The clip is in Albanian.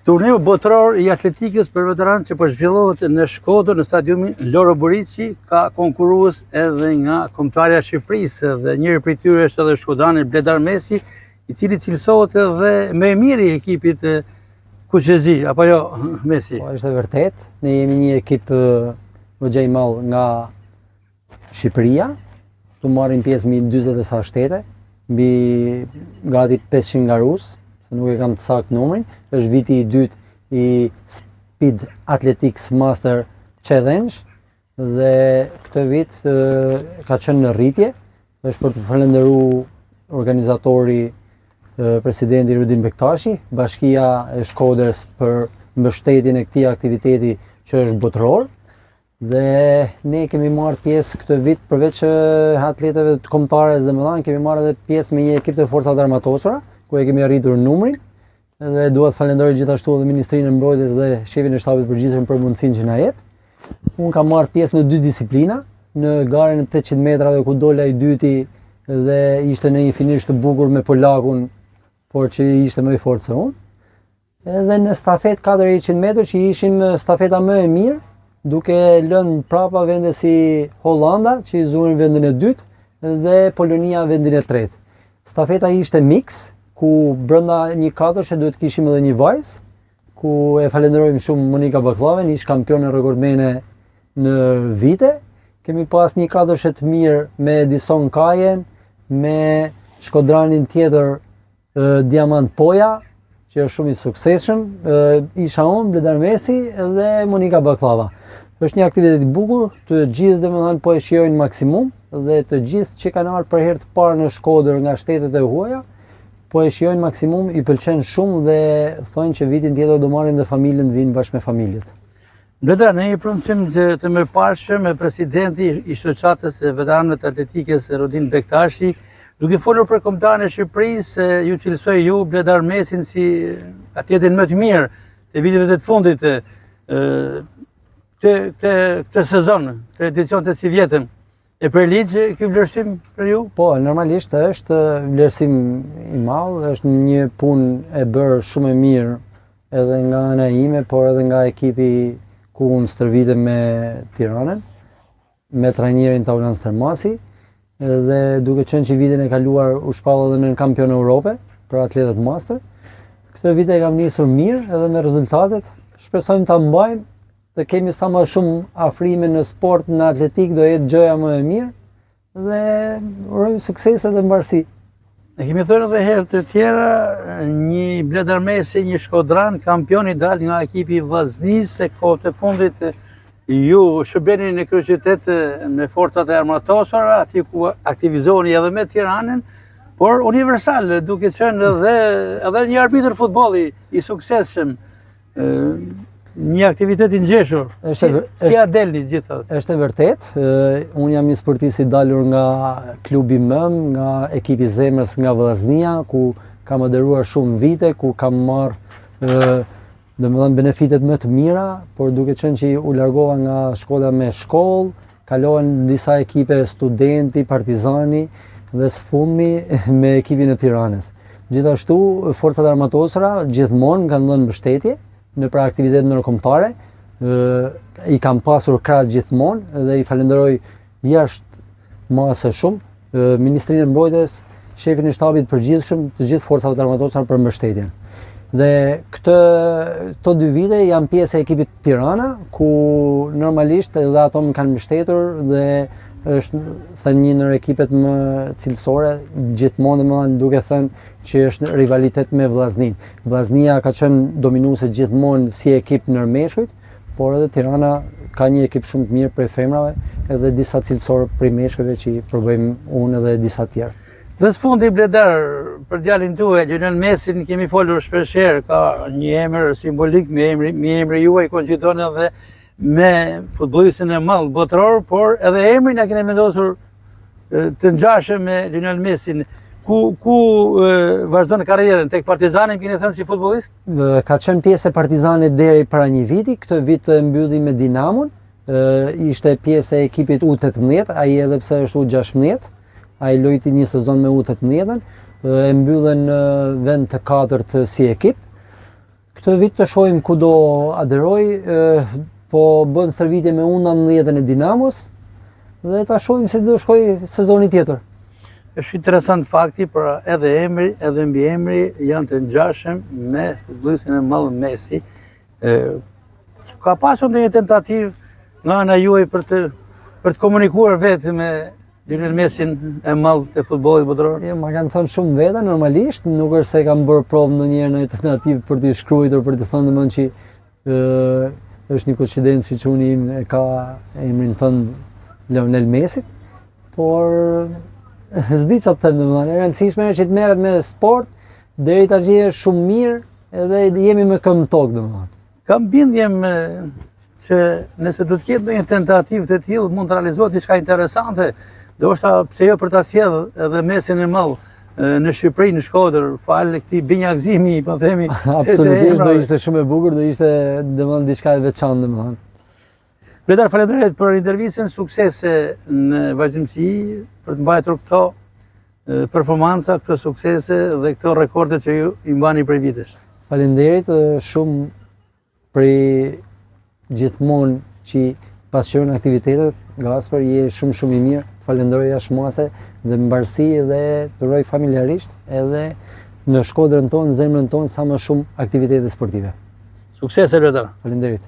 Turneu botëror i atletikës për veteranë që po zhvillohet në Shkodër në stadiumin Loro Buriçi ka konkurrues edhe nga kombëtarja e Shqipërisë dhe njëri prej tyre është edhe shkodrani Bledar Mesi, i cili cilësohet edhe më i miri i ekipit Kuqezi, apo jo Mesi? Po, është vërtet, ne jemi një ekip goxha i madh nga Shqipëria, tu marrin pjesë mbi 40 sa shtete, mbi gati 500 nga Rusë, se nuk e kam të saktë numrin, është viti i dytë i Speed Athletics Master Challenge dhe këtë vit ka qenë në rritje, është për të falenderuar organizatori presidenti Rudin Bektashi, Bashkia e Shkodrës për mbështetjen e këtij aktiviteti që është botëror. Dhe ne kemi marrë pjesë këtë vit përveç atletëve të kombëtares, domethënë kemi marrë edhe pjesë me një ekip të forcat armatosura, ku e kemi arritur numrin. Dhe dua të falenderoj gjithashtu edhe Ministrinë e Mbrojtjes dhe shefin e shtabit përgjithshëm për mundësinë që na jep. Unë kam marrë pjesë në 2 disiplina, në garën e 800 metrave ku dola i dyti dhe ishte në një finish të bukur me polakun, por që ishte më i fortë se unë. Edhe në stafet 400 metrë që ishim stafeta më e mirë, duke lënë prapa vende si Hollanda, që i zurin vendin e dytë, dhe Polonia vendin e tretë. Stafeta ishte mix, ku brenda një katërsh duhet kishim edhe një vajzë, ku e falenderojmë shumë Monika Bakllaven, ish kampione rekordmene në vite. Kemi pas një katërsh të mirë me Edison Kajen, me shkodranin tjetër Diamant Poja, që është shumë i suksesshëm, isha unë, Bledar Mesi dhe Monika Bakllava. Është një aktivitet i bukur, të gjithë domethënë po e shijojnë maksimum dhe të gjithë që kanë ardhur për herë të parë në Shkodër nga shtetet e huaja, po e shijojnë maksimum, i pëlqen shumë dhe thonë që vitin tjetër do marrin dhe familjen, vinë bashkë me familjet. Bledar, në një pronësim të mëparshëm me presidenti i shoqatës e veteranëve të atletikës Rudin Bektashi, duke folur për kombëtarin e Shqipërisë, ju cilësoi ju Bledar Mesin si atletin më të mirë të viteve të fundit këtë sezon, këtë edicion të si vjetëm. E për ligjë ky vlerësim për ju? Po, normalisht është vlerësim i madh, është një punë e bërë shumë e mirë edhe nga ana ime, por edhe nga ekipi ku unë stërvitem me Tiranën, me trajnerin Taulan Stermasi, dhe duke qenë që vitin e kaluar u shpall edhe në kampion Europe për atletët master. Këtë vit e kam nisur mirë edhe me rezultatet. Shpresojmë ta mbajmë dhe kemi sa më shumë afrime në sport, në atletik do jetë gjëja më e mirë dhe urojmë sukses edhe mbarësi. Ne kemi thënë edhe herë të tjera, një Bledar Mesi, një shkodran, kampion i dal nga ekipi i Vllaznisë, se kohët e fundit ju shërbeni në kryeqytet me forcat e armatosura, aty ku aktivizoheni edhe me Tiranën, por universal, duke qenë edhe një arbitër futbolli i suksesshëm, një aktivitet i ngjeshur. Si a delni gjithë? Është e vërtet, unë jam një sportist i dalur nga klubi mëm, nga ekipi zemrës nga Vllaznia, ku kam adheruar shumë vite, ku kam marrë domethënë benefitet më të mira, por duke qenë që u largova nga shkolla me shkollë, kalohen disa ekipe studenti, partizani dhe së fundmi me ekipin e Tiranës. Gjithashtu, forcat armatosura gjithmonë kanë dhënë mbështetje në për aktivitet ndërkombëtare, i kam pasur krah gjithmonë dhe i falenderoj jashtë masë shumë, Ministrinë e Mbrojtjes, shefin e shtabit përgjithshëm, të gjithë forcave armatosura për mbështetjen. Dhe këto 2 vite jam pjesë e ekipit Tirana, ku normalisht edhe ato më kanë mbështetur dhe është thënë një ndër ekipet më cilësore, gjithmonë domethënë duke thënë që është rivalitet me Vllaznin. Vllaznia ka qenë dominuese gjithmonë si ekip nërmeshkujt, por edhe Tirana ka një ekip shumë të mirë prej femrave, edhe disa cilësorë prej meshkujve që i përbëjmë unë edhe disa tjerë. Dhe së fundi Bledar, për djalin tuaj, Lionel Mesin, kemi folur shpeshherë, ka një emër simbolik, me emri juaj koinciton edhe me futbollistin e madh botëror, por edhe emrin ja keni vendosur të ngjashëm me Lionel Mesin. Ku vazhdon karrierën, tek Partizani keni thënë si futbollist? Ka qenë pjesë e Partizanit deri para një viti, këtë vit mbylli me Dinamon, ishte pjesë e ekipit U18, ai edhe pse është U16. Ai lojti një sezon me U18-ën, e mbyllën në vend të 4 si ekip. Këtë vit të shohim ku do aderoj, po bën stërvitje me U19 e Dinamos dhe ta shohim se do shkoj sezoni tjetër. Është interesant fakti, pra edhe emri, edhe mbiemri janë të ngjashëm me futbollistin e madh Messi. Ka pasur ndonjë tentativë nga ana juaj për të komunikuar vetë me Lionel Messin e madh të futbollit botëror? Jo, ma kanë thënë shumë veta, normalisht, nuk është se kam bërë provë ndonjëherë në tentativë për t'i shkruar, për të thënë domethënë që është një koincidencë siç unë im e ka emrin thënë Lionel Messi, por s'di çfarë të them domethënë. E rëndësishme është që të merret me sport, deri tash është shumë mirë edhe jemi me këmbë tokë domethënë. Kam bindjem që nëse do të ketë ndonjë tentativë të tillë mund të realizohet diçka interesante. Do është pse jo për ta sjell edhe Messin e madh në Shqipëri, në Shkodër, falë këtij binjakëzimi, po themi. Absolutisht do ishte shumë e bukur, do ishte domethënë diçka e veçantë domethënë. Bletar, faleminderit për intervistën, suksese në vazhdimsi për të mbajtur këto performanca, këto suksese dhe këto rekorde që ju i mbani prej vitesh. Faleminderit shumë për gjithmonë që pasqyron aktivitetet, Gasper, je shumë i mirë. Falenderoj jashtëmuese dhe mbarësi dhe të uroj familjarisht edhe në Shkodrën tonë, zemrën tonë sa më shumë aktivitete sportive. Suksese, Bletar. Faleminderit.